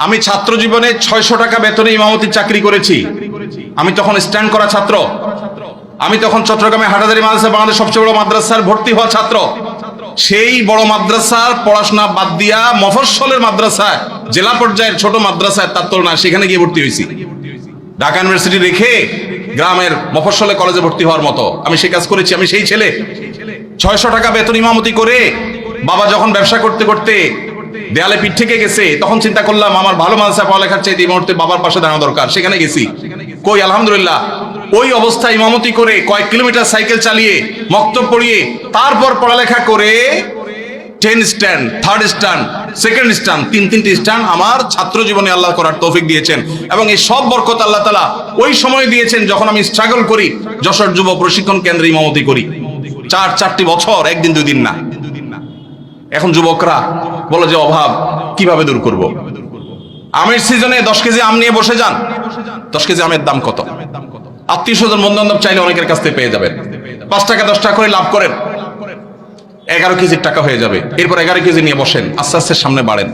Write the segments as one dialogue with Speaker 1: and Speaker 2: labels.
Speaker 1: আমি ছাত্র জীবনে 600 টাকা বেতনে ইমামতির চাকরি করেছি। আমি তখন স্ট্যান্ড করা ছাত্র। আমি তখন চট্টগ্রামে হাটাজারি মাদ্রাসা, বাংলাদেশ সবচেয়ে বড় মাদ্রাসার ভর্তি হওয়া ছাত্র। সেই বড় মাদ্রাসার পড়াশোনা বাদ দিয়া মফস্বলের মাদ্রাসায়, জেলা পর্যায়ের ছোট মাদ্রাসায় তার তুলনায় সেখানে গিয়ে ভর্তি হয়েছি। ঢাকা ইউনিভার্সিটি রেখে গ্রামের মফস্বলে কলেজে ভর্তি হওয়ার মতো আমি সেই কাজ করেছি। আমি সেই ছেলে 600 টাকা বেতন ইমামতি করে বাবা যখন ব্যবসা করতে করতে দেয়ালে পিঠ থেকে গেছে, তখন চিন্তা করলাম আমার ভালো মাদ্রাসা পড়ালেখার চাইতে এই মুহূর্তে বাবার পাশে দাঁড়ানো দরকার। সেখানে গেছি। কই, আলহামদুলিল্লাহ, ওই অবস্থায় ইমামতি করে কয়েক কিলোমিটার সাইকেল চালিয়ে মক্তব পড়িয়ে তারপর পড়ালেখা করে 10 stand, 3rd stand, 2nd stand, তিনটি স্ট্যান্ড আমার ছাত্র জীবনে আল্লাহ করার তৌফিক দিয়েছেন। এবং এই সব বরকত আল্লাহ তাআলা ওই সময় দিয়েছেন যখন আমি স্ট্রাগল করি, যশোর যুব প্রশিক্ষণ কেন্দ্রে ইমামতি করি। 4টি বছর, একদিন দুই দিন না। এখন যুবকরা বলে যে অভাব কিভাবে দূর করব? আমের সিজনে 10 কেজি আম নিয়ে বসে যান। 10 কেজি আমের দাম কত? আত্মীয় স্বজন বন্ধু বান্ধব চাইলে অনেকের কাছ থেকে পেয়ে যাবেন। 5 টাকা 10 টাকা করে লাভ করেন, 11 কেজির টাকা হয়ে যাবে। এরপর 11 কেজি নিয়ে বসেন, আস্তে আস্তে সামনে বাড়েন।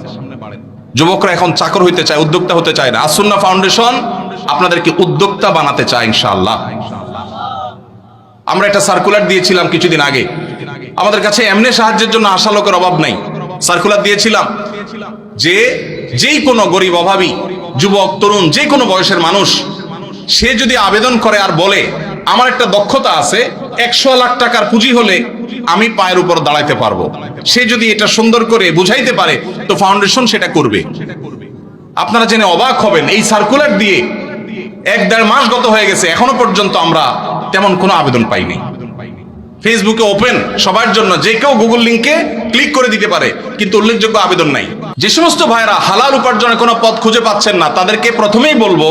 Speaker 1: যুবকরা এখন চাকর হইতে চায়, উদ্যোক্তা হতে চায় না। আসুন্নাহ ফাউন্ডেশন আপনাদেরকে উদ্যোক্তা বানাতে চায় ইনশাআল্লাহ। আমরা একটা সার্কুলার দিয়েছিলাম কিছুদিন আগে। আমাদের কাছে এমনি সাহায্যের জন্য আসা লোকের অভাব নাই। সার্কুলার দিয়েছিলাম যে যেই কোনো গরিব অভাবী যুবক তরুণ যে কোনো বয়সের মানুষ সে যদি আবেদন করে আর বলে আমার একটা দক্ষতা আছে, 100 লাখ টাকার পুঁজি হলে আমি পায়ের উপর দাঁড়াইতে পারবো, সে যদি এটা সুন্দর করে বুঝাইতে পারে তো ফাউন্ডেশন সেটা করবে। আপনারা জেনে অবাক হবেন, এই সার্কুলার দিয়ে 1-1.5 মাস গত হয়ে গেছে, এখনো পর্যন্ত আমরা তেমন কোনো আবেদন পাইনি। ফেসবুকে ওপেন সবার জন্য, যে কেউ গুগল লিংকে ক্লিক করে দিতে পারে, কিন্তু উল্লেখযোগ্য আবেদন নাই। যে সমস্ত ভাইরা হালাল উপার্জনের কোনো পথ খুঁজে পাচ্ছেন না, তাদেরকে প্রথমেই বলবো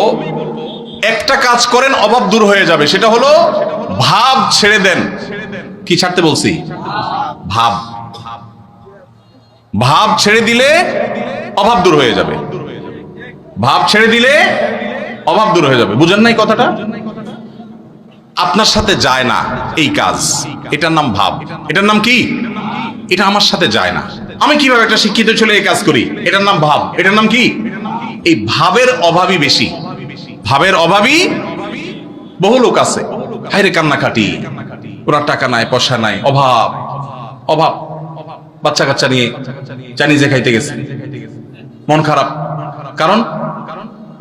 Speaker 1: একটা কাজ করেন, অভাব দূর হয়ে যাবে। সেটা হলো ভাব ছেড়ে দেন। কি ছাড়তে বলছি? ভাব। ভাব ছেড়ে দিলে অভাব দূর হয়ে যাবে। ভাব ছেড়ে দিলে অভাব দূর হয়ে যাবে। বুঝেন নাই কথাটা? আপনার সাথে যায় না এই কাজ, এটার নাম ভাব। এটার নাম কি? এটা আমার সাথে যায় না। আমি কিভাবে একটা শিক্ষিত ছেলে এই কাজ করি? এটার নাম ভাব। এটার নাম কি? এই ভাবের অভাবই বেশি। ভাবের অভাবী বহু লোক আছে, হায়রে কান্নাকাটি, ওরা টাকা নাই, পয়সা নাই, অভাব অভাব। বাচ্চা কাচ্চা নিয়ে চাইনিজে খাইতে গেছে, মন খারাপ। কারণ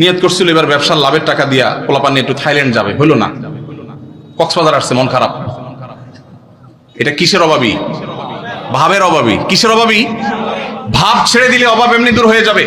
Speaker 1: নিয়ত করছিল এবার ব্যবসার লাভের টাকা দিয়া পোলাপান নিয়ে একটু থাইল্যান্ড যাবে, হলো না। কক্সবাজার আসছে, মন খারাপ। এটা কিসের অভাবী? ভাবের অভাবী। কিসের অভাবী? ভাব ছেড়ে দিলে অভাব এমনি দূর হয়ে যাবে।